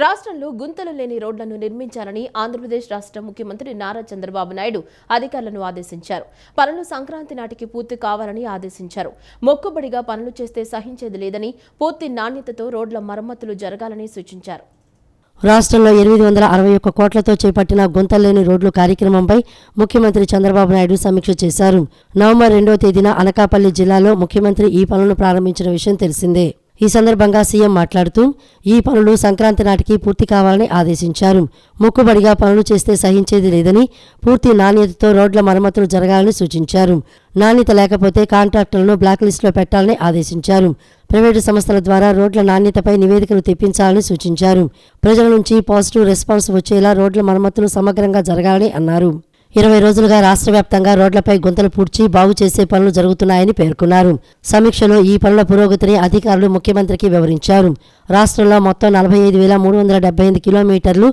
రాష్ట్రంలో గుంతలు లేని రోడ్లను నిర్మించాలని ఆంధ్రప్రదేశ్ రాష్ట్ర ముఖ్యమంత్రి నారా చంద్రబాబు నాయుడు అధికారులను ఆదేశించారు. పనులు సంక్రాంతి నాటికి పూర్తి కావాలని ఆదేశించారు. మొక్కుబడిగా పనులు చేస్తే సహించేది లేదని, పూర్తి నాణ్యతతో రోడ్ల మరమ్మతులు జరగాలని సూచించారు. రాష్ట్రంలో 861 కోట్లతో చేపట్టిన గుంతలేని రోడ్లు కార్యక్రమంపై ముఖ్యమంత్రి చంద్రబాబు నాయుడు సమీక్ష చేశారు. నవంబర్ 2వ తేదీన అనకాపల్లి జిల్లాలో ముఖ్యమంత్రి ఈ పనులను ప్రారంభించిన విషయం తెలిసిందే. ఈ సందర్భంగా సీఎం మాట్లాడుతూ ఈ పనులు సంక్రాంతి నాటికి పూర్తి కావాలని ఆదేశించారు. మొక్కుబడిగా పనులు చేస్తే సహించేది లేదని, పూర్తి నాణ్యతతో రోడ్ల మరమ్మతులు జరగాలని సూచించారు. నాణ్యత లేకపోతే కాంట్రాక్టర్లను బ్లాక్ లిస్టులో పెట్టాలని ఆదేశించారు. ప్రైవేటు సంస్థల ద్వారా రోడ్ల నాణ్యతపై నివేదికలు తెప్పించాలని సూచించారు. ప్రజల నుంచి పాజిటివ్ రెస్పాన్స్ వచ్చేలా రోడ్ల మరమ్మతులు సమగ్రంగా జరగాలని అన్నారు. 20 రోజులుగా రాష్ట్ర వ్యాప్తంగా రోడ్లపై గుంతలు పూడ్చి బాగు చేసే పనులు జరుగుతున్నాయని పేర్కొన్నారు. సమీక్షలో ఈ పనుల పురోగతిని అధికారులు ముఖ్యమంత్రికి వివరించారు. రాష్ట్రంలో మొత్తం 45,378 కిలోమీటర్లు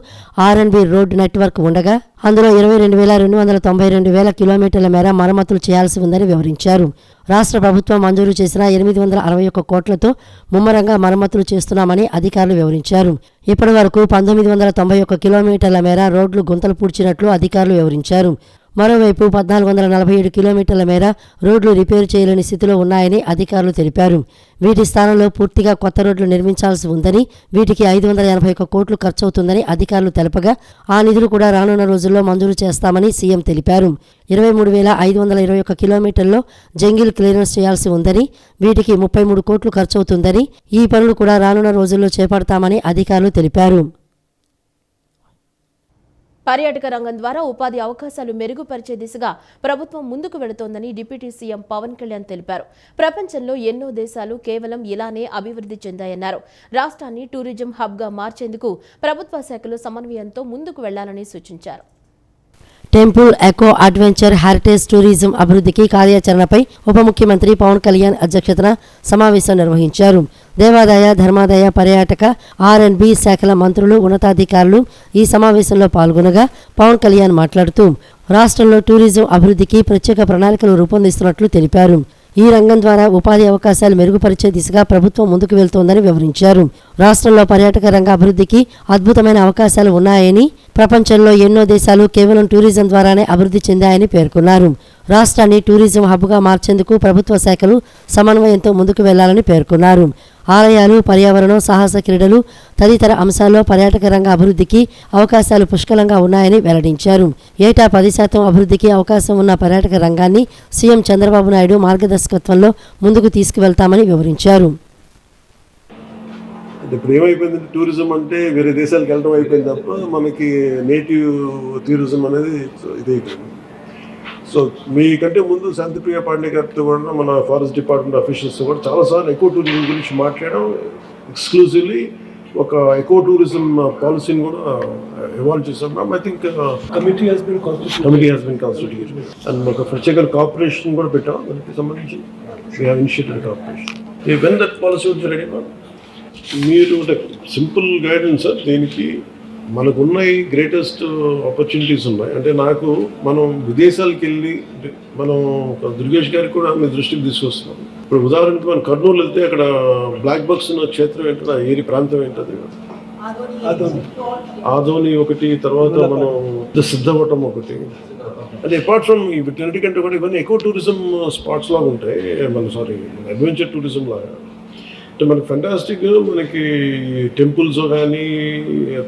ఆర్ఎండ్బి రోడ్డు నెట్వర్క్ ఉండగా అందులో 22,292 కిలోమీటర్ల మేర మరమ్మతులు చేయాల్సి ఉందని వివరించారు. రాష్ట్ర ప్రభుత్వం మంజూరు చేసిన 861 కోట్లతో ముమ్మరంగా మరమ్మతులు చేస్తున్నామని అధికారులు వివరించారు. ఇప్పటి వరకు 1991 కిలోమీటర్ల మేర రోడ్లు గుంతలు పూడ్చినట్లు అధికారులు వివరించారు. మరోవైపు 1447 కిలోమీటర్ల మేర రోడ్లు రిపేరు చేయలేని స్థితిలో ఉన్నాయని అధికారులు తెలిపారు. వీటి స్థానంలో పూర్తిగా కొత్త రోడ్లు నిర్మించాల్సి ఉందని, వీటికి 581 కోట్లు ఖర్చవుతుందని అధికారులు తెలపగా ఆ నిధులు కూడా రానున్న రోజుల్లో మంజూరు చేస్తామని సీఎం తెలిపారు. 23,521 కిలోమీటర్లలో జంగిల్ క్లియరెన్స్ చేయాల్సి ఉందని, వీటికి 33 కోట్లు ఖర్చవుతుందని, ఈ పనులు కూడా రానున్న రోజుల్లో చేపడతామని అధికారులు తెలిపారు. పర్యాటక రంగం ద్వారా ఉపాధి అవకాశాలు మెరుగుపరిచే దిశగా ప్రభుత్వం ముందుకు వెళుతోందని డిప్యూటీ సీఎం పవన్ కళ్యాణ్ తెలిపారు. ప్రపంచంలో ఎన్నో దేశాలు కేవలం ఇలానే అభివృద్ధి చెందాయన్నారు. రాష్ట్రాన్ని టూరిజం హబ్గా మార్చేందుకు ప్రభుత్వ శాఖలు సమన్వయంతో ముందుకు వెళ్లాలని సూచించారు. Temple, eco, adventure, heritage tourism అభివృద్ధికి కార్యాచరణపై ఉప ముఖ్యమంత్రి పవన్ కళ్యాణ్ అధ్యక్షతన సమావేశం నిర్వహించారు. దేవాదాయ, ధర్మాదాయ, పర్యాటక, ఆర్ఎండ్బి శాఖల మంత్రులు, ఉన్నతాధికారులు ఈ సమావేశంలో పాల్గొనగా పవన్ కళ్యాణ్ మాట్లాడుతూ రాష్ట్రంలో టూరిజం అభివృద్ధికి ప్రత్యేక ప్రణాళికలు రూపొందిస్తున్నట్లు తెలిపారు. ఈ రంగం ద్వారా ఉపాధి అవకాశాలు మెరుగుపరిచే దిశగా ప్రభుత్వం ముందుకు వెళ్తోందని వివరించారు. రాష్ట్రంలో పర్యాటక రంగ అభివృద్ధికి అద్భుతమైన అవకాశాలు ఉన్నాయని, ప్రపంచంలో ఎన్నో దేశాలు కేవలం టూరిజం ద్వారానే అభివృద్ధి చెందాయని పేర్కొన్నారు. రాష్ట్రాన్ని టూరిజం హబ్గా మార్చేందుకు ప్రభుత్వ శాఖలు సమన్వయంతో ముందుకు వెళ్లాలని పేర్కొన్నారు. ఆలయాలు, పర్యావరణం, సాహస క్రీడలు తదితర అంశాల్లో పర్యాటక రంగ అభివృద్ధికి అవకాశాలు పుష్కలంగా ఉన్నాయని వెల్లడించారు. ఏటా 10% అభివృద్ధికి అవకాశం ఉన్న పర్యాటక రంగాన్ని సీఎం చంద్రబాబు నాయుడు మార్గదర్శకత్వంలో ముందుకు తీసుకువెళ్తామని వివరించారు. ఇప్పుడు ఏమైపోయిందంటే టూరిజం అంటే వేరే దేశాలకు వెళ్ళడం అయిపోయింది తప్ప మనకి నేటివ్ టూరిజం అనేది ఇదైపోయింది. సో మీకంటే ముందు శాంతిప్రియ పాండే గారితో కూడా మన ఫారెస్ట్ డిపార్ట్మెంట్ అఫీషియల్స్ కూడా చాలాసార్లు ఎకో టూరిజం గురించి మాట్లాడడం, ఎక్స్క్లూజివ్లీ ఒక ఎకో టూరిజం పాలసీని కూడా ఇవాల్వ్ చేసాం. I think committee has been constituted and ఒక ప్రత్యేక కార్పొరేషన్ కూడా పెట్టాం. దానికి సంబంధించి we have initiated corporation. When that policy వచ్చి రెడీ మీరు సింపుల్ గైడెన్స్ దీనికి మనకున్న గ్రేటెస్ట్ ఆపర్చునిటీస్ ఉన్నాయి. అంటే మనం విదేశాలకు వెళ్ళి మనం దుర్గేష్ గారికి కూడా మీ దృష్టికి తీసుకొస్తున్నాం. ఇప్పుడు ఉదాహరణకి మనం కర్నూలు వెళ్తే అక్కడ బ్లాక్ బక్స్ ఉన్న క్షేత్రం ఏంటో, ఏరి ప్రాంతం ఏంటది, ఆదోని ఒకటి, తర్వాత మనం సిద్ధవటం ఒకటి. అంటే అపార్ట్ ఫ్రమ్ వీటన్నిటికంటే కూడా ఇవన్నీ ఎకో టూరిజం స్పాట్స్ లాగా ఉంటాయి. అడ్వెంచర్ టూరిజం లాగా. అంటే మనకి ఫెంటాస్టిక్, మనకి టెంపుల్స్ కానీ,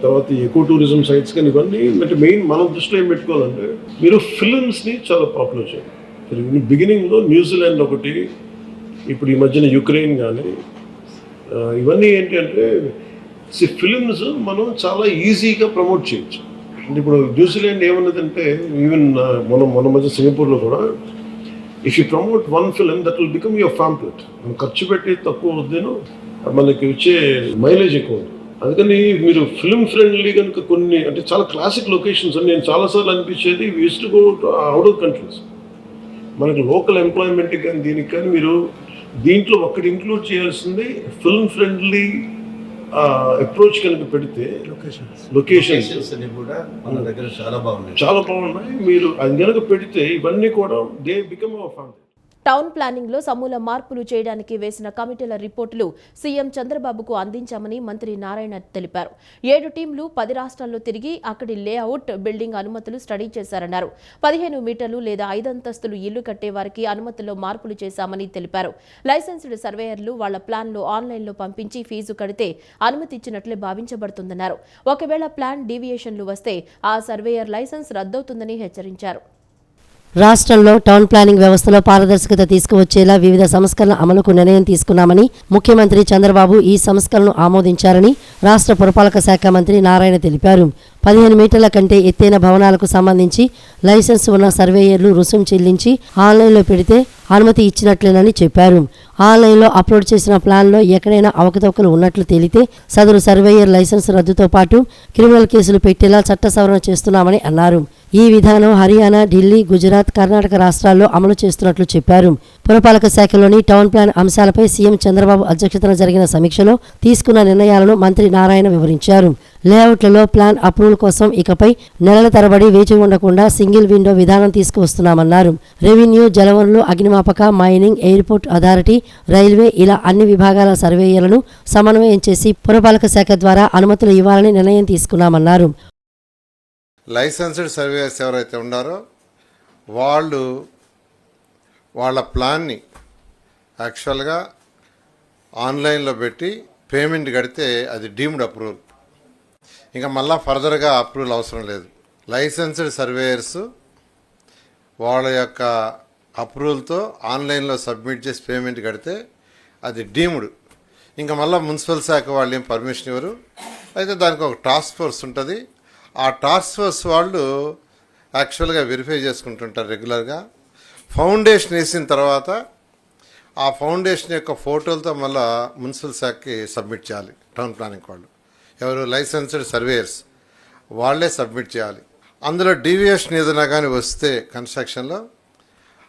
తర్వాత ఎకో టూరిజం సైట్స్ కానీ, ఇవన్నీ అంటే మెయిన్ మనం దృష్టిలో ఏం పెట్టుకోవాలంటే మీరు ఫిలిమ్స్ని చాలా పాపులర్ చేయాలి. బిగినింగ్లో న్యూజిలాండ్ ఒకటి, ఇప్పుడు ఈ మధ్యన యుక్రెయిన్ కానీ, ఇవన్నీ ఏంటి అంటే ఫిలిమ్స్ మనం చాలా ఈజీగా ప్రమోట్ చేయొచ్చు. అంటే ఇప్పుడు న్యూజిలాండ్ ఏమన్నదంటే ఈవెన్ మన మధ్య సింగపూర్లో కూడా if you promote one film that will become your pamphlet. మనం ఖర్చు పెట్టి తక్కువ వద్దేను, మనకి వచ్చే మైలేజ్ ఎక్కువ ఉంది. అందుకని మీరు ఫిలిం ఫ్రెండ్లీ కనుక కొన్ని అంటే చాలా క్లాసిక్ లొకేషన్స్ అని నేను చాలాసార్లు అనిపించేది, we used to go to out of countries. మనకి లోకల్ ఎంప్లాయ్మెంట్కి కానీ దీనికి కానీ మీరు దీంట్లో ఒక్కటి ఇంక్లూడ్ చేయాల్సింది ఫిల్మ్ ఫ్రెండ్లీ అప్రోచ్ కనుక పెడితే లొకేషన్స్ అన్ని కూడా మన దగ్గర చాలా బాగున్నాయి. మీరు అది కనుక పెడితే ఇవన్నీ కూడా they become our family. Town ప్లానింగ్లో సమూల మార్పులు చేయడానికి వేసిన కమిటీల రిపోర్టులు సీఎం చంద్రబాబుకు అందించామని మంత్రి నారాయణ తెలిపారు. 7 టీంలు 10 రాష్ట్రాల్లో తిరిగి అక్కడి లేఅవుట్, బిల్డింగ్ అనుమతులు స్టడీ చేశారన్నారు. 15 మీటర్లు లేదా 5 అంతస్తులు ఇల్లు కట్టే వారికి అనుమతుల్లో మార్పులు చేశామని తెలిపారు. లైసెన్స్డ్ సర్వేయర్లు వాళ్ల ప్లాన్లు ఆన్లైన్లో పంపించి ఫీజు కడితే అనుమతి ఇచ్చినట్లే భావించబడుతుందన్నారు. ఒకవేళ ప్లాన్ డీవియేషన్లు వస్తే ఆ సర్వేయర్ లైసెన్స్ రద్దవుతుందని హెచ్చరించారు. రాష్ట్రంలో టౌన్ ప్లానింగ్ వ్యవస్థలో పారదర్శకత తీసుకువచ్చేలా వివిధ సంస్కరణల అమలుకు నిర్ణయం తీసుకున్నామని ముఖ్యమంత్రి చంద్రబాబు ఈ సంస్కరణను ఆమోదించారని రాష్ట్ర పురపాలక శాఖ మంత్రి నారాయణ తెలిపారు. 15 మీటర్ల కంటే ఎత్తైన భవనాలకు సంబంధించి లైసెన్స్ ఉన్న సర్వేయర్లు రుసుం చెల్లించి ఆన్లైన్లో పెడితే అనుమతి ఇచ్చినట్లేనని చెప్పారు. ఆన్లైన్లో అప్లోడ్ చేసిన ప్లాన్లో ఎక్కడైనా అవకతవకలు ఉన్నట్లు తేలితే సదరు సర్వేయర్ లైసెన్స్ రద్దుతో పాటు క్రిమినల్ కేసులు పెట్టేలా చట్ట సవరణ చేస్తున్నామని అన్నారు. ఈ విధానం హర్యానా, ఢిల్లీ, గుజరాత్, కర్ణాటక రాష్ట్రాల్లో అమలు చేస్తున్నట్లు చెప్పారు. పురపాలక శాఖలోని టౌన్ ప్లాన్ అంశాలపై సీఎం చంద్రబాబు అధ్యక్షతన జరిగిన సమీక్షలో తీసుకున్న నిర్ణయాలను మంత్రి నారాయణ వివరించారు. లేఅవుట్లలో ప్లాన్ అప్రూవల్ కోసం ఇకపై నెలల తరబడి వేచి ఉండకుండా సింగిల్ విండో విధానం తీసుకువస్తున్నామన్నారు. రెవెన్యూ, జలవనరులు, అగ్నిమాపక, మైనింగ్, ఎయిర్పోర్ట్ అథారిటీ, రైల్వే ఇలా అన్ని విభాగాల సర్వేయర్లను సమన్వయం చేసి పురపాలక శాఖ ద్వారా అనుమతులు ఇవ్వాలని నిర్ణయం తీసుకున్నామన్నారు. లైసెన్స్డ్ సర్వేయర్స్ ఎవరైతే ఉన్నారో వాళ్ళు వాళ్ళ ప్లాన్ని యాక్చువల్గా ఆన్లైన్లో పెట్టి పేమెంట్ కడితే అది డీమ్డ్ అప్రూవల్. ఇంకా మళ్ళీ ఫర్దర్గా అప్రూవల్ అవసరం లేదు. లైసెన్స్డ్ సర్వేయర్స్ వాళ్ళ యొక్క అప్రూవల్తో ఆన్లైన్లో సబ్మిట్ చేసి పేమెంట్ కడితే అది డీమ్డ్. ఇంకా మళ్ళీ మున్సిపల్ శాఖ వాళ్ళు ఏం పర్మిషన్ ఇవ్వరు. అయితే దానికి ఒక టాస్క్ ఫోర్స్ ఉంటుంది. ఆ టాస్క్ ఫోర్స్ వాళ్ళు యాక్చువల్గా వెరిఫై చేసుకుంటుంటారు రెగ్యులర్గా. ఫౌండేషన్ వేసిన తర్వాత ఆ ఫౌండేషన్ యొక్క ఫోటోలతో మళ్ళీ మున్సిపల్ శాఖకి సబ్మిట్ చేయాలి. టౌన్ ప్లానింగ్ వాళ్ళు ఎవరు లైసెన్స్డ్ సర్వేయర్స్ వాళ్ళే సబ్మిట్ చేయాలి. అందులో డీవియేషన్ ఏదైనా కానీ వస్తే కన్స్ట్రక్షన్లో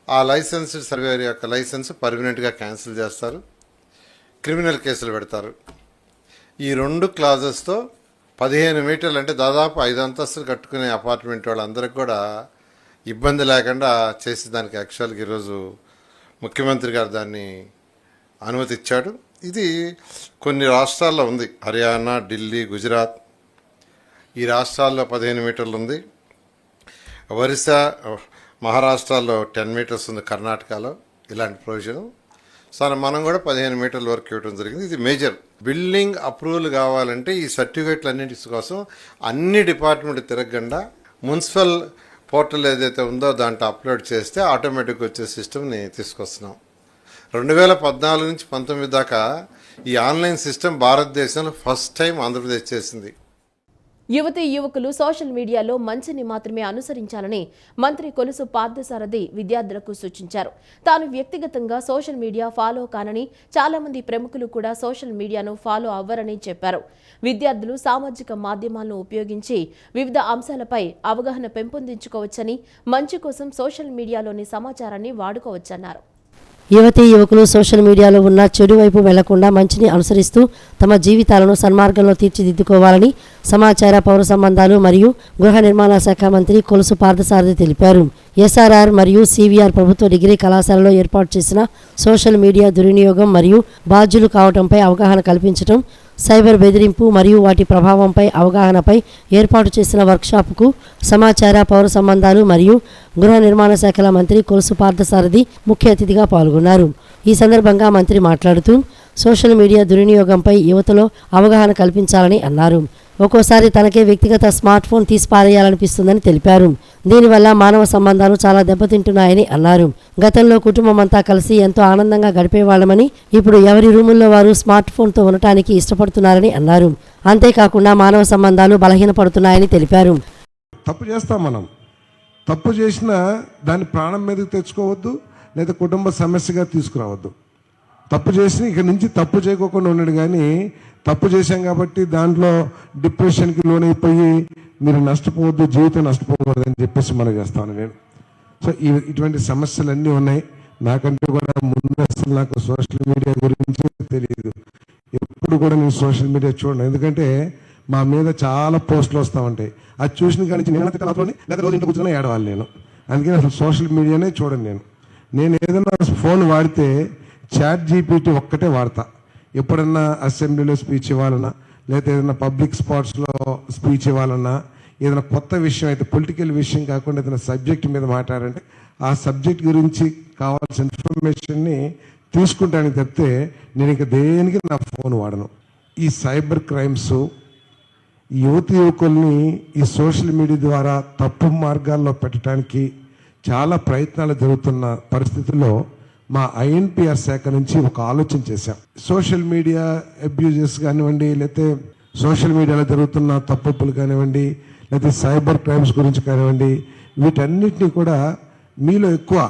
ఆ లైసెన్స్డ్ సర్వేయర్ యొక్క లైసెన్స్ పర్మనెంట్గా క్యాన్సిల్ చేస్తారు, క్రిమినల్ కేసులు పెడతారు. ఈ 2 క్లాజెస్తో 15 మీటర్లు అంటే దాదాపు 5 అంతస్తులు కట్టుకునే అపార్ట్మెంట్ వాళ్ళందరికీ కూడా ఇబ్బంది లేకుండా చేసేదానికి యాక్చువల్గా ఈరోజు ముఖ్యమంత్రి గారు దాన్ని అనుమతి ఇచ్చాడు. ఇది కొన్ని రాష్ట్రాల్లో ఉంది. హర్యానా, ఢిల్లీ, గుజరాత్ ఈ రాష్ట్రాల్లో 15 మీటర్లు ఉంది. ఒరిస్సా, మహారాష్ట్రలో 10 మీటర్స్ ఉంది. కర్ణాటకలో ఇలాంటి ప్రొవిజన్. సో మనం కూడా 15 మీటర్ల వరకు ఇవ్వడం జరిగింది. ఇది మేజర్. బిల్డింగ్ అప్రూవల్ కావాలంటే ఈ సర్టిఫికేట్లు అన్నింటి కోసం అన్ని డిపార్ట్మెంట్ తిరగకుండా మున్సిపల్ పోర్టల్ ఏదైతే ఉందో దాంట్లో అప్లోడ్ చేస్తే ఆటోమేటిక్గా వచ్చే సిస్టమ్ని తీసుకొస్తున్నాం. 2014 నుంచి 19 దాకా ఈ ఆన్లైన్ సిస్టమ్ భారతదేశంలో ఫస్ట్ టైం ఆంధ్రప్రదేశ్ చేసింది. యువతీ యువకులు సోషల్ మీడియాలో మంచిని మాత్రమే అనుసరించాలని మంత్రి కొలుసు పార్థసారథి విద్యార్థులకు సూచించారు. తాను వ్యక్తిగతంగా సోషల్ మీడియా ఫాలో కానని, చాలా మంది ప్రముఖులు కూడా సోషల్ మీడియాను ఫాలో అవ్వరని చెప్పారు. విద్యార్థులు సామాజిక మాధ్యమాలను ఉపయోగించి వివిధ అంశాలపై అవగాహన పెంపొందించుకోవచ్చని, మంచి కోసం సోషల్ మీడియాలోని సమాచారాన్ని వాడుకోవచ్చన్నారు. యువతీ యువకులు సోషల్ మీడియాలో ఉన్న చెడు వైపు వెళ్లకుండా మంచిని అనుసరిస్తూ తమ జీవితాలను సన్మార్గంలో తీర్చిదిద్దుకోవాలని సమాచార, పౌర సంబంధాలు మరియు గృహ నిర్మాణ శాఖ మంత్రి కొలుసు పార్థసారథి తెలిపారు. ఎస్ఆర్ఆర్ మరియు సివిఆర్ ప్రభుత్వ డిగ్రీ కళాశాలలో ఏర్పాటు చేసిన సోషల్ మీడియా దుర్వినియోగం మరియు బాధ్యులు కావడంపై అవగాహన కల్పించడం, సైబర్ బెదిరింపు మరియు వాటి ప్రభావంపై అవగాహనపై ఏర్పాటు చేసిన వర్క్షాప్కు సమాచార, పౌర సంబంధాలు మరియు గృహ నిర్మాణ శాఖల మంత్రి కొలుసు పార్థసారథి ముఖ్య అతిథిగా పాల్గొన్నారు. ఈ సందర్భంగా మంత్రి మాట్లాడుతూ సోషల్ మీడియా దుర్వినియోగంపై యువతలో అవగాహన కల్పించాలని అన్నారు. ఒక్కోసారి తనకే వ్యక్తిగత స్మార్ట్ ఫోన్ తీసి పారేయాలనిపిస్తుందని తెలిపారు. దీనివల్ల మానవ సంబంధాలు చాలా దెబ్బతింటున్నాయని అన్నారు. గతంలో కుటుంబం అంతా కలిసి ఎంతో ఆనందంగా గడిపేవాళ్లమని, ఇప్పుడు ఎవరి రూముల్లో వారు స్మార్ట్ ఫోన్తో ఉండటానికి ఇష్టపడుతున్నారని అన్నారు. అంతేకాకుండా మానవ సంబంధాలు బలహీనపడుతున్నాయని తెలిపారు. తప్పు చేస్తాం మనం. తప్పు చేసినా దాన్ని ప్రాణం మీదకి తెచ్చుకోవద్దు, లేదా కుటుంబ సమస్యగా తీసుకురావద్దు. తప్పు చేసి ఇక నుంచి తప్పు చేయకోకుండా ఉన్నాడు. కానీ తప్పు చేశాం కాబట్టి దాంట్లో డిప్రెషన్కి లోనైపోయి మీరు నష్టపోవద్దు, జీవితం నష్టపోవద్దు అని చెప్పేసి మనం చేస్తాను నేను. సో ఇటువంటి సమస్యలన్నీ ఉన్నాయి. నాకంటే కూడా ముందు అసలు నాకు సోషల్ మీడియా గురించి తెలియదు. ఎప్పుడు కూడా నేను సోషల్ మీడియా చూడను. ఎందుకంటే మా మీద చాలా పోస్టులు వస్తూ ఉంటాయి. అది చూసిన కానీ నేను లేదా రోజు ఇంట్లో కూర్చొని ఏడవాలి నేను. అందుకని అసలు సోషల్ మీడియానే చూడను నేను. నేను ఏదైనా ఫోన్ వాడితే చాట్ జీపీటీ ఒక్కటే వాడతా. ఎప్పుడన్నా అసెంబ్లీలో స్పీచ్ ఇవ్వాలన్నా, లేకపోతే ఏదైనా పబ్లిక్ స్పాట్స్లో స్పీచ్ ఇవ్వాలన్నా, ఏదైనా కొత్త విషయం అయితే పొలిటికల్ విషయం కాకుండా ఏదైనా సబ్జెక్ట్ మీద మాట్లాడంటే ఆ సబ్జెక్ట్ గురించి కావాల్సిన ఇన్ఫర్మేషన్ని తీసుకుంటానికి తప్పితే నేను ఇంకా దేనికి నా ఫోన్ వాడను. ఈ సైబర్ క్రైమ్స్ యువకుల్ని ఈ సోషల్ మీడియా ద్వారా తప్పు మార్గాల్లో పెట్టడానికి చాలా ప్రయత్నాలు జరుగుతున్న పరిస్థితుల్లో మా ఐఎన్పిఆర్ శాఖ నుంచి ఒక ఆలోచన చేశాం. సోషల్ మీడియా అబ్యూజెస్ కానివ్వండి, లేకపోతే సోషల్ మీడియాలో జరుగుతున్న తప్పులు కానివ్వండి, లేకపోతే సైబర్ క్రైమ్స్ గురించి కానివ్వండి, వీటన్నిటినీ కూడా మీలో ఎక్కువ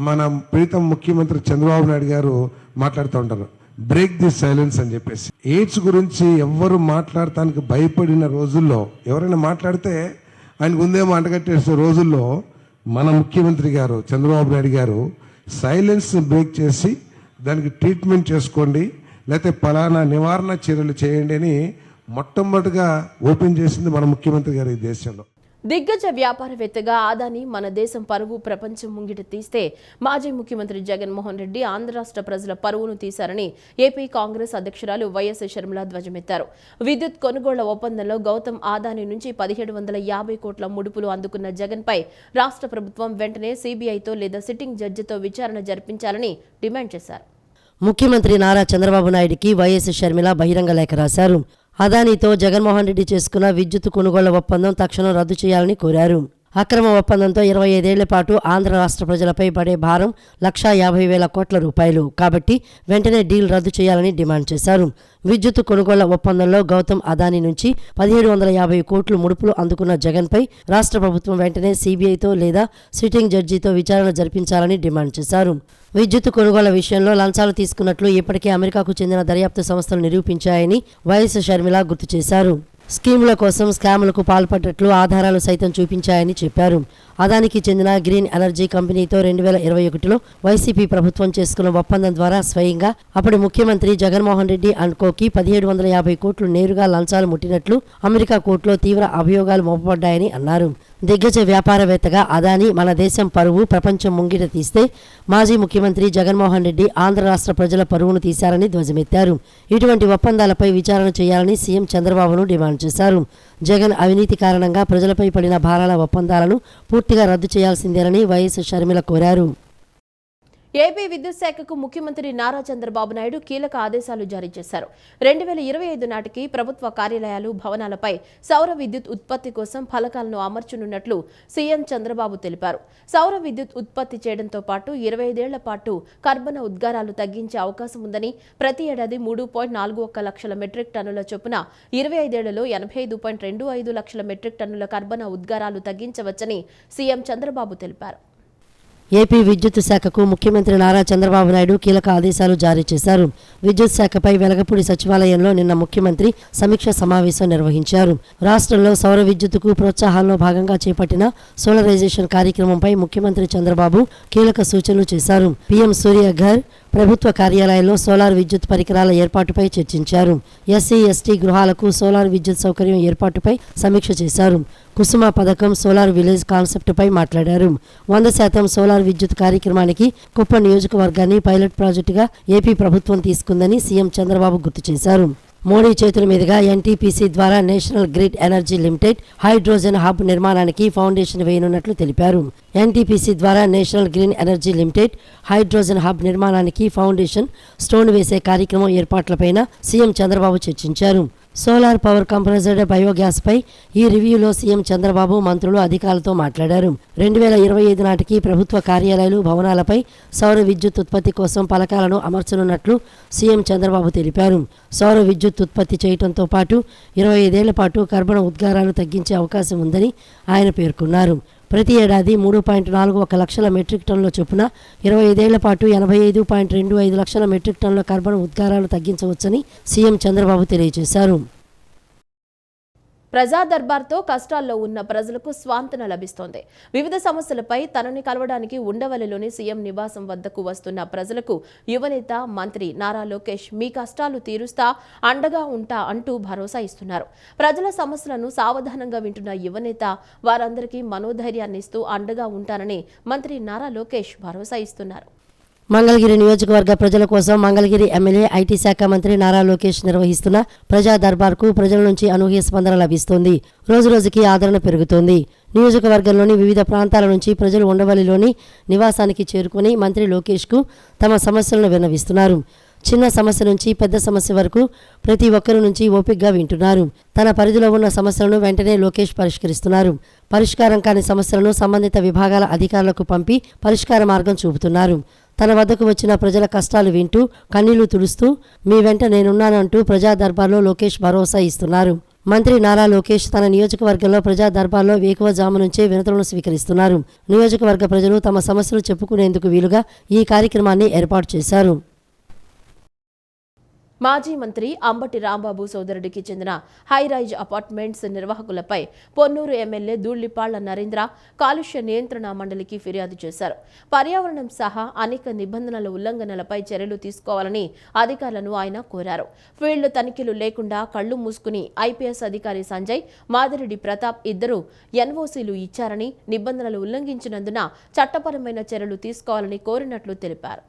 మన ప్రీతం ముఖ్యమంత్రి చంద్రబాబు నాయుడు గారు మాట్లాడుతూ ఉంటారు, బ్రేక్ ది సైలెన్స్ అని చెప్పేసి. ఎయిడ్స్ గురించి ఎవ్వరు మాట్లాడటానికి భయపడిన రోజుల్లో, ఎవరైనా మాట్లాడితే ఆయనకు ఉందేమో అంటగట్టేసే రోజుల్లో మన ముఖ్యమంత్రి గారు చంద్రబాబు నాయుడు గారు సైలెన్స్ బ్రేక్ చేసి దానికి ట్రీట్మెంట్ చేసుకోండి, లేకపోతే ఫలానా నివారణ చర్యలు చేయండి అని మొట్టమొదటిగా ఓపెన్ చేసింది మన ముఖ్యమంత్రి గారు ఈ దేశంలో. దిగ్గజ వ్యాపారవేత్తగా ఆదాని మన దేశం పరువు ప్రపంచం ముంగిట తీస్తే మాజీ ముఖ్యమంత్రి జగన్మోహన్ రెడ్డి ఆంధ్ర రాష్ట్ర ప్రజల పరువును తీశారని ఏపీ కాంగ్రెస్ అధ్యక్షురాలు వైఎస్ షర్మిల ధ్వజమెత్తారు. విద్యుత్ కొనుగోళ్ల ఒప్పందంలో గౌతమ్ ఆదాని నుంచి 1750 కోట్ల ముడుపులు అందుకున్న జగన్పై రాష్ట్ర ప్రభుత్వం వెంటనే సీబీఐతో లేదా సిట్టింగ్ జడ్జితో విచారణ జరిపించాలని డిమాండ్ చేశారు. ముఖ్యమంత్రి నారా చంద్రబాబు నాయుడికి వైఎస్ షర్మిల బహిరంగ లేఖ రాశారు. అదానీతో జగన్మోహన్ రెడ్డి చేసుకున్న విద్యుత్ కొనుగోళ్ల ఒప్పందం తక్షణం రద్దు చేయాలని కోరారు. అక్రమ ఒప్పందంతో 25 ఏళ్ల పాటు ఆంధ్ర రాష్ట్ర ప్రజలపై పడే భారం 1,50,000 కోట్ల రూపాయలు. కాబట్టి వెంటనే డీల్ రద్దు చేయాలని డిమాండ్ చేశారు. విద్యుత్ కొనుగోళ్ల ఒప్పందంలో గౌతమ్ అదానీ నుంచి 1750 కోట్లు ముడుపులు అందుకున్న జగన్పై రాష్ట్ర ప్రభుత్వం వెంటనే సీబీఐతో లేదా సిట్టింగ్ జడ్జితో విచారణ జరిపించాలని డిమాండ్ చేశారు. విద్యుత్ కొనుగోళ్ల విషయంలో లంచాలు తీసుకున్నట్లు ఇప్పటికే అమెరికాకు చెందిన దర్యాప్తు సంస్థలు నిరూపించాయని వైఎస్ షర్మిల గుర్తు చేశారు. స్కీముల కోసం స్కాములకు పాల్పడ్డట్లు ఆధారాలు సైతం చూపించాయని చెప్పారు. అదానికి చెందిన గ్రీన్ ఎనర్జీ కంపెనీతో 2021లో వైసీపీ ప్రభుత్వం చేసుకున్న ఒప్పందం ద్వారా స్వయంగా అప్పటి ముఖ్యమంత్రి జగన్మోహన్ రెడ్డి అండ్ కోకి 1750 కోట్లు నేరుగా లంచాలు ముట్టినట్లు అమెరికా కోర్టులో తీవ్ర అభియోగాలు మోపబడ్డాయని అన్నారు. దిగ్గజ వ్యాపారవేత్తగా అదానీ మన దేశం పరువు ప్రపంచం ముంగిట తీస్తే మాజీ ముఖ్యమంత్రి జగన్మోహన్ రెడ్డి ఆంధ్ర రాష్ట్ర ప్రజల పరువును తీశారని ధ్వజమెత్తారు. ఇటువంటి ఒప్పందాలపై విచారణ చేయాలని సీఎం చంద్రబాబును డిమాండ్ చేశారు. జగన్ అవినీతి కారణంగా ప్రజలపై పడిన భారాల ఒప్పందాలను పూర్తిగా రద్దు చేయాల్సిందేనని వైఎస్ షర్మిల కోరారు. ఏపీ విద్యుత్ శాఖకు ముఖ్యమంత్రి నారా చంద్రబాబు నాయుడు కీలక ఆదేశాలు జారీ చేశారు. 2025 నాటికి ప్రభుత్వ కార్యాలయాలు, భవనాలపై సౌర విద్యుత్ ఉత్పత్తి కోసం ఫలకాలను అమర్చనున్నట్లు సీఎం చంద్రబాబు తెలిపారు. సౌర విద్యుత్ ఉత్పత్తి చేయడంతో పాటు 25 ఏళ్ల పాటు కర్బన ఉద్గారాలు తగ్గించే అవకాశం ఉందని, ప్రతి ఏడాది 3.41 లక్షల మెట్రిక్ టన్నుల చొప్పున 25 ఏళ్లలో 85.25 లక్షల మెట్రిక్ టన్నుల కర్బన ఉద్గారాలు తగ్గించవచ్చని సీఎం చంద్రబాబు తెలిపారు. ఏపీ విద్యుత్ శాఖకు ముఖ్యమంత్రి నారా చంద్రబాబు నాయుడు కీలక ఆదేశాలు జారీ చేశారు. విద్యుత్ శాఖపై వెలగపూడి సచివాలయంలో నిన్న ముఖ్యమంత్రి సమీక్ష సమావేశం నిర్వహించారు. రాష్ట్రంలో సౌర విద్యుత్తుకు ప్రోత్సాహంలో భాగంగా చేపట్టిన సోలరైజేషన్ కార్యక్రమంపై ముఖ్యమంత్రి చంద్రబాబు కీలక సూచనలు చేశారు. పీఎం సూర్యఘర్ ప్రభుత్వ కార్యాలయాల్లో సోలార్ విద్యుత్ పరికరాల ఏర్పాటుపై చర్చించారు. ఎస్సీ, ఎస్టీ గృహాలకు సోలార్ విద్యుత్ సౌకర్యం ఏర్పాటుపై సమీక్ష చేశారు. కుసుమ పథకం, సోలార్ విలేజ్ కాన్సెప్టుపై మాట్లాడారు. 100% సోలార్ విద్యుత్ కార్యక్రమానికి కుప్పం నియోజకవర్గాన్ని పైలట్ ప్రాజెక్టుగా ఏపీ ప్రభుత్వం తీసుకుందని సీఎం చంద్రబాబు గుర్తు చేశారు. మోడీ చేతుల మీదుగా ఎన్టీపీసీ ద్వారా national grid energy limited hydrogen hub నిర్మాణానికి ఫౌండేషన్ వేయనున్నట్లు తెలిపారు. ఎన్టీపీసీ ద్వారా national green energy limited hydrogen hub నిర్మాణానికి ఫౌండేషన్ స్టోన్ వేసే కార్యక్రమం ఏర్పాట్లపైన సీఎం చంద్రబాబు చర్చించారు. సోలార్ పవర్ కంప్రెసర్డ్ బయోగ్యాస్ పై ఈ రివ్యూలో సీఎం చంద్రబాబు మంత్రులు అధికారులతో మాట్లాడారు. 2025 నాటికి ప్రభుత్వ కార్యాలయాలు, భవనాలపై సౌర విద్యుత్ ఉత్పత్తి కోసం పలకాలను అమర్చనున్నట్లు సీఎం చంద్రబాబు తెలిపారు. సౌర విద్యుత్ ఉత్పత్తి చేయడంతో పాటు 25 ఏళ్ల పాటు కర్బన ఉద్గారాలు తగ్గించే అవకాశం ఉందని ఆయన పేర్కొన్నారు. ప్రతి ఏడాది 3.41 లక్షల మెట్రిక్ టన్నుల చొప్పున 25 ఏళ్ల పాటు 85.25 లక్షల మెట్రిక్ టన్నుల కర్బన ఉద్గారాలు తగ్గించవచ్చని సీఎం చంద్రబాబు తెలియజేశారు. ప్రజా దర్బార్తో కష్టాల్లో ఉన్న ప్రజలకు స్వాంతన లభిస్తోంది. వివిధ సమస్యలపై తనని కలవడానికి ఉండవల్లిలోని సీఎం నివాసం వద్దకు వస్తున్న ప్రజలకు యువనేత మంత్రి నారా లోకేష్ మీ కష్టాలు తీరుస్తా, అండగా ఉంటా అంటూ భరోసా ఇస్తున్నారు. ప్రజల సమస్యలను సావధానంగా వింటున్న యువనేత వారందరికీ మనోధైర్యాన్ని ఇస్తూ అండగా ఉంటానని మంత్రి నారా లోకేష్ భరోసా ఇస్తున్నారు. మంగళగిరి నియోజకవర్గ ప్రజల కోసం మంగళగిరి ఎమ్మెల్యే ఐటీ శాఖ మంత్రి నారా లోకేష్ నిర్వహిస్తున్న ప్రజా దర్బార్కు ప్రజల నుంచి అనూహ్య స్పందన లభిస్తోంది. రోజురోజుకి ఆదరణ పెరుగుతోంది. నియోజకవర్గంలోని వివిధ ప్రాంతాల నుంచి ప్రజలు ఉండవల్లిలోని నివాసానికి చేరుకుని మంత్రి లోకేష్కు తమ సమస్యలను విన్నవిస్తున్నారు. చిన్న సమస్య నుంచి పెద్ద సమస్య వరకు ప్రతి ఒక్కరి నుంచి ఓపికగా వింటున్నారు. తన పరిధిలో ఉన్న సమస్యలను వెంటనే లోకేష్ పరిష్కరిస్తున్నారు. పరిష్కారం కాని సమస్యలను సంబంధిత విభాగాల అధికారులకు పంపి పరిష్కార మార్గం చూపుతున్నారు. తన వద్దకు వచ్చిన ప్రజల కష్టాలు వింటూ కన్నీళ్లు తుడుస్తూ మీ వెంట నేనున్నానంటూ ప్రజా దర్బార్లో లోకేష్ భరోసా ఇస్తున్నారు. మంత్రి నారా లోకేష్ తన నియోజకవర్గంలో ప్రజా దర్బార్లో వేకువజాము నుంచే వినతులను స్వీకరిస్తున్నారు. నియోజకవర్గ ప్రజలు తమ సమస్యలు చెప్పుకునేందుకు వీలుగా ఈ కార్యక్రమాన్ని ఏర్పాటు చేశారు. మాజీ మంత్రి అంబటి రాంబాబు సోదరుడికి చెందిన హైరైజ్ అపార్ట్మెంట్స్ నిర్వాహకులపై పొన్నూరు ఎమ్మెల్యే ధూళ్లిపాళ్ల నరేంద్ర కాలుష్య నియంత్రణ మండలికి ఫిర్యాదు చేశారు. పర్యావరణం సహా అనేక నిబంధనల ఉల్లంఘనలపై చర్యలు తీసుకోవాలని అధికారులను ఆయన కోరారు. ఫీల్డ్ తనిఖీలు లేకుండా కళ్లు మూసుకుని ఐపీఎస్ అధికారి సంజయ్, మాదిరెడ్డి ప్రతాప్ ఇద్దరు ఎన్ఓసీలు ఇచ్చారని, నిబంధనలు ఉల్లంఘించినందున చట్టపరమైన చర్యలు తీసుకోవాలని కోరినట్లు తెలిపారు.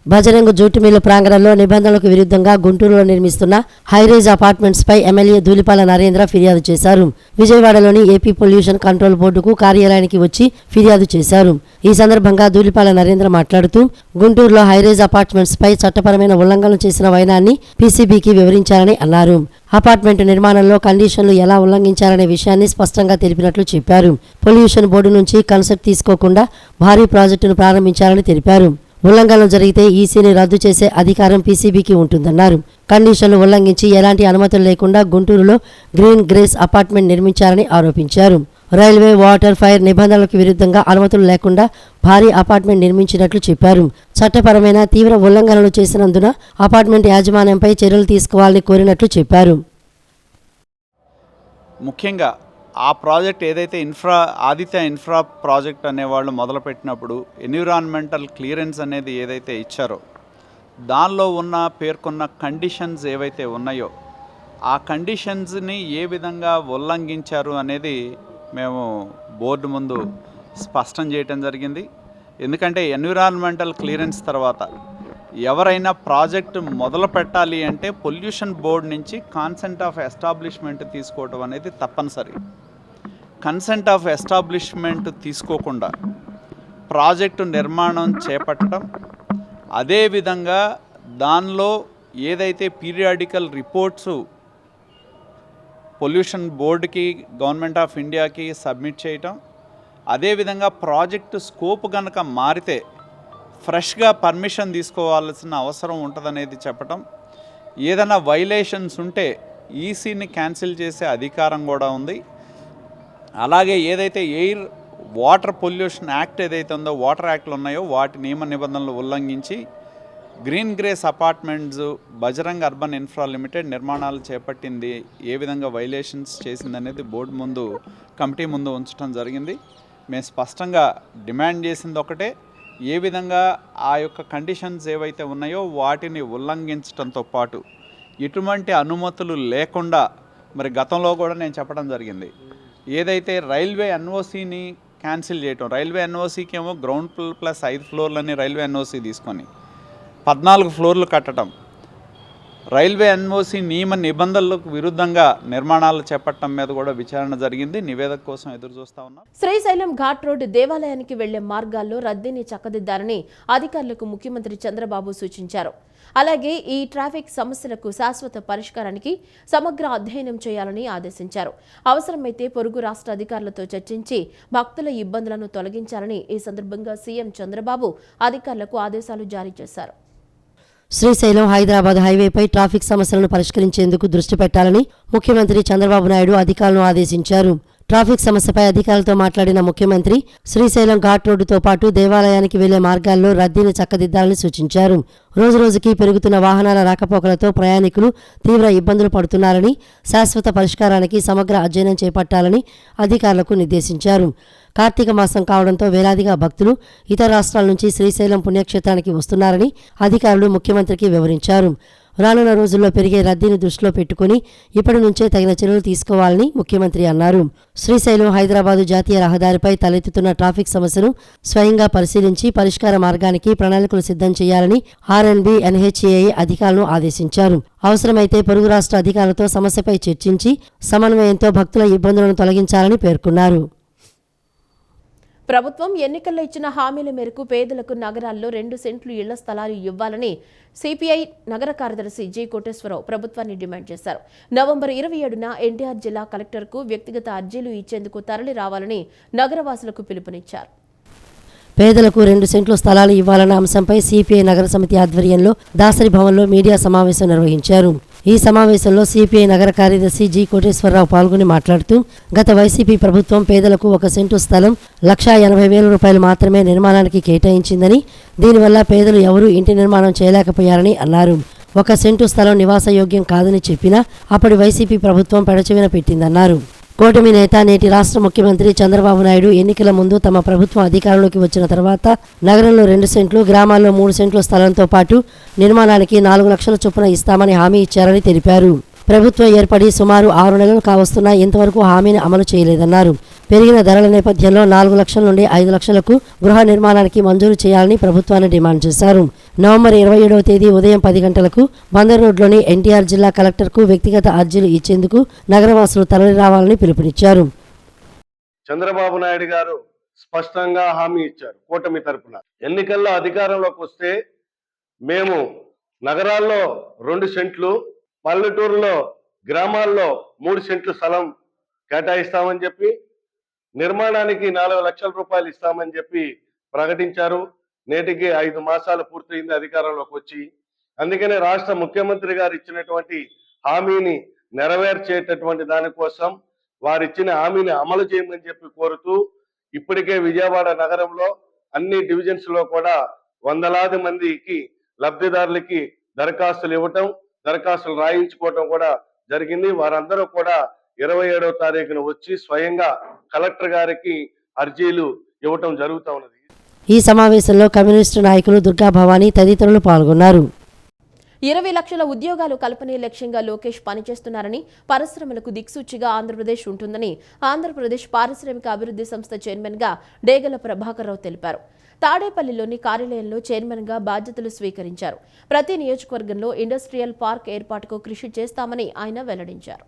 బజరంగు జూటు మిల్లు ప్రాంగణంలో నిబంధనలకు విరుద్ధంగా గుంటూరులో నిర్మిస్తున్న హైరేజ్ అపార్ట్మెంట్స్ పై ఎమ్మెల్యే ధూళిపాల నరేంద్ర ఫిర్యాదు చేశారు. విజయవాడలోని ఏపీ పొల్యూషన్ కంట్రోల్ బోర్డుకు కార్యాలయానికి వచ్చి ఫిర్యాదు చేశారు. ఈ సందర్భంగా ధూళిపాల నరేంద్ర మాట్లాడుతూ గుంటూరులో హైరేజ్ అపార్ట్మెంట్స్ పై చట్టపరమైన ఉల్లంఘనలు చేసిన వైనాన్ని పీసీబీకి వివరించారని అన్నారు. అపార్ట్మెంట్ నిర్మాణంలో కండిషన్లు ఎలా ఉల్లంఘించారనే విషయాన్ని స్పష్టంగా తెలిపినట్లు చెప్పారు. పొల్యూషన్ బోర్డు నుంచి కన్సెప్ట్ తీసుకోకుండా భారీ ప్రాజెక్టును ప్రారంభించారని తెలిపారు. ఉల్లంఘనలు జరిగితే ఈసీని రద్దు చేసే అధికారం పీసీబీకి ఉంటుందన్నారు. కండిషన్లు ఉల్లంఘించి ఎలాంటి అనుమతులు లేకుండా గుంటూరులో గ్రీన్ గ్రేస్ అపార్ట్మెంట్ నిర్మించారని ఆరోపించారు. రైల్వే, వాటర్, ఫైర్ నిబంధనలకు విరుద్ధంగా అనుమతులు లేకుండా భారీ అపార్ట్మెంట్ నిర్మించినట్లు చెప్పారు. చట్టపరమైన తీవ్ర ఉల్లంఘనలు చేసినందున అపార్ట్మెంట్ యాజమాన్యంపై చర్యలు తీసుకోవాలని కోరినట్లు చెప్పారు. ముఖ్యంగా ఆ ప్రాజెక్ట్ ఏదైతే ఆదిత్య ఇన్ఫ్రా ప్రాజెక్ట్ అనేవాళ్ళు మొదలుపెట్టినప్పుడు ఎన్విరాన్మెంటల్ క్లియరెన్స్ అనేది ఏదైతే ఇచ్చారో దానిలో పేర్కొన్న కండిషన్స్ ఏవైతే ఉన్నాయో ఆ కండిషన్స్ని ఏ విధంగా ఉల్లంఘించారు అనేది మేము బోర్డు ముందు స్పష్టం చేయటం జరిగింది. ఎందుకంటే ఎన్విరాన్మెంటల్ క్లియరెన్స్ తర్వాత ఎవరైనా ప్రాజెక్టు మొదలు పెట్టాలి అంటే పొల్యూషన్ బోర్డు నుంచి కన్సెంట్ ఆఫ్ ఎస్టాబ్లిష్మెంట్ తీసుకోవడం అనేది తప్పనిసరి. కన్సెంట్ ఆఫ్ ఎస్టాబ్లిష్మెంట్ తీసుకోకుండా ప్రాజెక్టు నిర్మాణం చేపట్టడం, అదేవిధంగా దానిలో ఏదైతే పీరియాడికల్ రిపోర్ట్స్ పొల్యూషన్ బోర్డుకి, గవర్నమెంట్ ఆఫ్ ఇండియాకి సబ్మిట్ చేయటం, అదేవిధంగా ప్రాజెక్టు స్కోప్ కనుక మారితే ఫ్రెష్గా పర్మిషన్ తీసుకోవాల్సిన అవసరం ఉంటుందనేది చెప్పటం, ఏదైనా వైలేషన్స్ ఉంటే ఈసీని క్యాన్సిల్ చేసే అధికారం కూడా ఉంది. అలాగే ఏదైతే ఎయిర్ వాటర్ పొల్యూషన్ యాక్ట్ ఏదైతే ఉందో, వాటర్ యాక్ట్లు ఉన్నాయో వాటి నియమ నిబంధనలు ఉల్లంఘించి green grace apartments Bajrang urban infra limited నిర్మాణాలు చేపట్టింది ఏ విధంగా వైలేషన్స్ చేసిందనేది బోర్డు ముందు, కమిటీ ముందు ఉంచడం జరిగింది. మేము స్పష్టంగా డిమాండ్ చేసింది ఒకటే, ఏ విధంగా ఆ యొక్క కండిషన్స్ ఏవైతే ఉన్నాయో వాటిని ఉల్లంఘించడంతో పాటు ఎటువంటి అనుమతులు లేకుండా, మరి గతంలో కూడా నేను చెప్పడం జరిగింది, ఏదైతే రైల్వే ఎన్ఓసీని క్యాన్సిల్ చేయటం, రైల్వే ఎన్ఓసీకి ఏమో గ్రౌండ్ ప్లస్ 5 ఫ్లోర్లని రైల్వే ఎన్ఓసీ తీసుకొని 14 ఫ్లోర్లు కట్టడం, రైల్వే ఎన్ఓసీ నియమ నిబంధనలకు విరుద్ధంగా నిర్మాణాలు చేపట్టడం మీద కూడా విచారణ జరిగింది. నివేదిక కోసం ఎదురు చూస్తా ఉన్నాం. శ్రీశైలం ఘాట్ రోడ్ దేవాలయానికి వెళ్లే మార్గాల్లో రద్దీని చక్కదిద్దాలని అధికారులకు ముఖ్యమంత్రి చంద్రబాబు సూచించారు. అలాగే ఈ ట్రాఫిక్ సమస్యలకు శాశ్వత పరిష్కారానికి సమగ్ర అధ్యయనం చేయాలని ఆదేశించారు. అవసరమైతే పొరుగు రాష్ట్ర అధికారులతో చర్చించి భక్తుల ఇబ్బందులను తొలగించాలని ఈ సందర్భంగా సీఎం చంద్రబాబు అధికారులకు ఆదేశాలు జారీ చేశారు. శ్రీశైలం హైదరాబాద్ హైవేపై ట్రాఫిక్ సమస్యలను పరిష్కరించేందుకు దృష్టి పెట్టాలని ముఖ్యమంత్రి చంద్రబాబు నాయుడు అధికారులను ఆదేశించారు. ట్రాఫిక్ సమస్యపై అధికారులతో మాట్లాడిన ముఖ్యమంత్రి శ్రీశైలం ఘాట్ రోడ్డుతో పాటు దేవాలయానికి వెళ్లే మార్గాల్లో రద్దీని చక్కదిద్దాలని సూచించారు. రోజురోజుకీ పెరుగుతున్న వాహనాల రాకపోకలతో ప్రయాణికులు తీవ్ర ఇబ్బందులు పడుతున్నారని, శాశ్వత పరిష్కారానికి సమగ్ర అధ్యయనం చేపట్టాలని అధికారులకు నిర్దేశించారు. కార్తీక మాసం కావడంతో వేలాదిగా భక్తులు ఇతర రాష్ట్రాల నుంచి శ్రీశైలం పుణ్యక్షేత్రానికి వస్తున్నారని అధికారులు ముఖ్యమంత్రికి వివరించారు. రానున్న రోజుల్లో పెరిగే రద్దీని దృష్టిలో పెట్టుకుని ఇప్పటి నుంచే తగిన చర్యలు తీసుకోవాలని ముఖ్యమంత్రి అన్నారు. శ్రీశైలం హైదరాబాదు జాతీయ రహదారిపై తలెత్తుతున్న ట్రాఫిక్ సమస్యను స్వయంగా పరిశీలించి పరిష్కార మార్గానికి ప్రణాళికలు సిద్ధం చేయాలని ఆర్ఎండ్బి ఎన్హెచ్ఏఐ అధికారులను ఆదేశించారు. అవసరమైతే పొరుగు రాష్ట్ర అధికారులతో సమస్యపై చర్చించి సమన్వయంతో భక్తుల ఇబ్బందులను తొలగించాలని పేర్కొన్నారు. ప్రభుత్వం ఎన్నికల్లో ఇచ్చిన హామీల మేరకు పేదలకు నగరాల్లో 2 సెంట్లు ఇళ్ల స్థలాలు ఇవ్వాలని సిపిఐ నగర కార్యదర్శి జి కోటేశ్వరరావు ప్రభుత్వాన్ని డిమాండ్ చేశారు. నవంబర్ 27న ఎన్టీఆర్ జిల్లా కలెక్టర్కు వ్యక్తిగత అర్జీలు ఇచ్చేందుకు తరలి రావాలని నగరవాసులకు పిలుపునిచ్చారు. పేదలకు 2 సెంట్లు స్థలాలు ఇవ్వాలన్న అంశంపై సిపిఐ నగర సమితి ఆధ్వర్యంలో దాసరి భవన్లో మీడియా సమావేశం నిర్వహించారు. ఈ సమావేశంలో సిపిఐ నగర కార్యదర్శి జి కోటేశ్వరరావు పాల్గొని మాట్లాడుతూ గత వైసీపీ ప్రభుత్వం పేదలకు 1 సెంటు స్థలం 1,80,000 రూపాయలు మాత్రమే నిర్మాణానికి కేటాయించిందని, దీనివల్ల పేదలు ఎవరూ ఇంటి నిర్మాణం చేయలేకపోయారని అన్నారు. 1 సెంటు స్థలం నివాసయోగ్యం కాదని చెప్పినా అప్పటి వైసీపీ ప్రభుత్వం పెడచెవిన పెట్టిందన్నారు. కూటమి నేత నేటి రాష్ట్ర ముఖ్యమంత్రి చంద్రబాబు నాయుడు ఎన్నికల ముందు తమ ప్రభుత్వం అధికారంలోకి వచ్చిన తర్వాత నగరంలో 2 సెంట్లు, గ్రామాల్లో 3 సెంట్ల స్థలంతో పాటు నిర్మాణానికి 4 లక్షల చొప్పున ఇస్తామని హామీ ఇచ్చారని తెలిపారు. ప్రభుత్వం ఏర్పడి సుమారు 6 నెలలు కావస్తున్నా ఇంతవరకు హామీని అమలు చేయలేదన్నారు. పెరిగిన ధరల నేపథ్యంలో 4 లక్షల నుండి 5 లక్షలకు గృహ నిర్మాణానికి మంజూరు చేయాలని ప్రభుత్వాన్ని డిమాండ్ చేశారు. నవంబర్ 27వ తేదీ ఉదయం 10 గంటలకు బందర్ రోడ్లోని ఎన్టీఆర్ జిల్లా కలెక్టర్కు వ్యక్తిగత అర్జీలు ఇచ్చేందుకు నగరవాసులు తరలి రావాలని పిలుపునిచ్చారు. చంద్రబాబు నాయుడు గారు స్పష్టంగా హామీ ఇచ్చారు కూటమి తరపున. ఎన్నికల్లో అధికారంలోకి వస్తే మేము నగరాల్లో 2 సెంట్లు, పల్లెటూరులో గ్రామాల్లో 3 సెంట్లు స్థలం కేటాయిస్తామని చెప్పి, నిర్మాణానికి 4 లక్షల రూపాయలు ఇస్తామని చెప్పి ప్రకటించారు. నేటికి 5 మాసాలు పూర్తయింది అధికారంలోకి వచ్చి. అందుకనే రాష్ట్ర ముఖ్యమంత్రి గారు ఇచ్చినటువంటి హామీని నెరవేర్చేటటువంటి దానికోసం వారిచ్చిన హామీని అమలు చేయమని చెప్పి కోరుతూ, ఇప్పటికే విజయవాడ నగరంలో అన్ని డివిజన్స్ లో కూడా వందలాది మందికి లబ్ధిదారులకి దరఖాస్తులు ఇవ్వటం, దరఖాస్తులు రాయించుకోవటం కూడా జరిగింది. వారందరూ కూడా 27వ తారీఖున వచ్చి స్వయంగా కలెక్టర్ గారికి అర్జీలు ఇవ్వటం జరుగుతూ ఉన్నది. ఈ సమావేశంలో కమ్యూనిస్టు నాయకులు దుర్గా భవానీ తదితరులు పాల్గొన్నారు. 20 లక్షల ఉద్యోగాలు కల్పనే లక్ష్యంగా లోకేష్ పనిచేస్తున్నారని, పరిశ్రమలకు దిక్సూచిగా ఆంధ్రప్రదేశ్ ఉంటుందని ఆంధ్రప్రదేశ్ పారిశ్రామిక అభివృద్ధి సంస్థ చైర్మన్గా డేగల ప్రభాకర్రావు తెలిపారు. తాడేపల్లిలోని కార్యాలయంలో చైర్మన్గా బాధ్యతలు స్వీకరించారు. ప్రతి నియోజకవర్గంలో ఇండస్ట్రియల్ పార్క్ ఏర్పాటుకు కృషి చేస్తామని ఆయన వెల్లడించారు.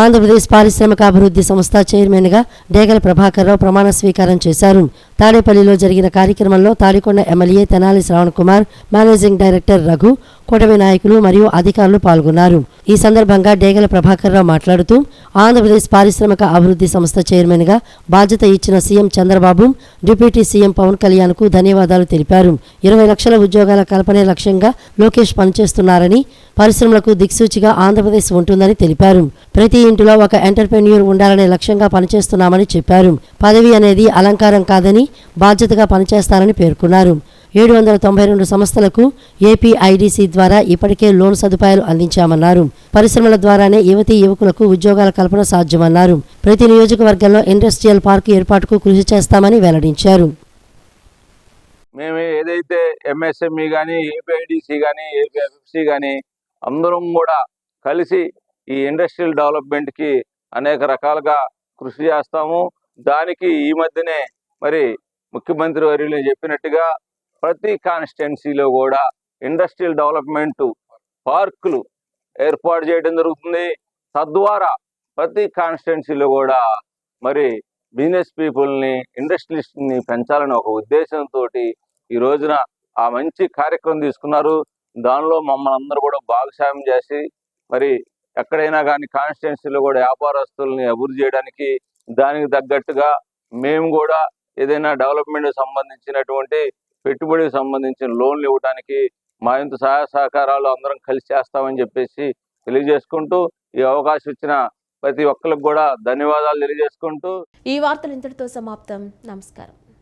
ఆంధ్రప్రదేశ్ పారిశ్రామిక అభివృద్ధి సంస్థ చైర్మన్గా డేగల ప్రభాకర్రావు ప్రమాణ స్వీకారం చేశారు. తాడేపల్లిలో జరిగిన కార్యక్రమంలో Tadikonda MLA Tenali Shravan Kumar, managing director Raghu, కూటమి నాయకులు మరియు అధికారులు పాల్గొన్నారు. ఈ సందర్భంగా డేగల ప్రభాకర్రావు మాట్లాడుతూ ఆంధ్రప్రదేశ్ పారిశ్రామిక అభివృద్ధి సంస్థ చైర్మన్గా బాధ్యత ఇచ్చిన CM Chandrababu, deputy CM Pawan కళ్యాణ్కు ధన్యవాదాలు తెలిపారు. 20 లక్షల ఉద్యోగాల కల్పనే లక్ష్యంగా లోకేష్ పనిచేస్తున్నారని, పరిశ్రమలకు దిక్సూచిగా ఆంధ్రప్రదేశ్ ఉంటుందని తెలిపారు. ప్రతి ఇంటిలో ఒక ఎంటర్ప్రెన్యూర్ ఉండాలనే లక్ష్యంగా పనిచేస్తున్నామని చెప్పారు. పదవి అనేది అలంకారం కాదని బాధ్యతగా పనిచేస్తారని పేర్కొన్నారు. 792 సంస్థలకు ఏపీఐడిసి ద్వారా ఇప్పటికే లోన్ సదుపాయాలు అందించామన్నారు. పరిశ్రమల ద్వారానే యువతీ యువకులకు ఉద్యోగాల కల్పన సాధ్యమన్నారు. ప్రతి నియోజకవర్గంలో ఇండస్ట్రియల్ పార్క్ ఏర్పాటుకు కృషి చేస్తామని వెల్లడించారు. మేము ఏదైతే ఎంఎస్ఎంఈ కానీ, ఏపీఐడిసి కానీ, ఏపీఎఫ్సి కానీ అందరం కూడా కలిసి ఈ ఇండస్ట్రియల్ డెవలప్మెంట్కి అనేక రకాలుగా కృషి చేస్తాము. దానికి ఈ మధ్యనే మరి ముఖ్యమంత్రి వర్యులు చెప్పినట్టుగా ప్రతి కాన్స్టిట్యున్సీలో కూడా ఇండస్ట్రియల్ డెవలప్మెంట్ పార్కులు ఏర్పాటు చేయడం జరుగుతుంది. తద్వారా ప్రతి కాన్స్టిట్యున్సీలో కూడా మరి బిజినెస్ పీపుల్ని, ఇండస్ట్రియలిస్ట్ని పెంచాలని ఒక ఉద్దేశంతో ఈ రోజున ఆ మంచి కార్యక్రమం తీసుకున్నారు. దానిలో మమ్మల్ని అందరూ కూడా భాగస్వామ్యం చేసి మరి ఎక్కడైనా కానీ కాన్స్టిట్యున్సీలో కూడా వ్యాపారస్తుల్ని అభివృద్ధి చేయడానికి, దానికి తగ్గట్టుగా మేము కూడా ఏదైనా డెవలప్మెంట్ సంబంధించినటువంటి పెట్టుబడికి సంబంధించిన లోన్లు ఇవ్వడానికి మా ఇంత సహాయ సహకారాలు అందరం కలిసి చేస్తామని చెప్పేసి తెలియజేసుకుంటూ, ఈ అవకాశం ఇచ్చిన ప్రతి ఒక్కరికి కూడా ధన్యవాదాలు తెలియజేసుకుంటూ ఈ వార్తలు ఇంతటితో సమాప్తం. నమస్కారం.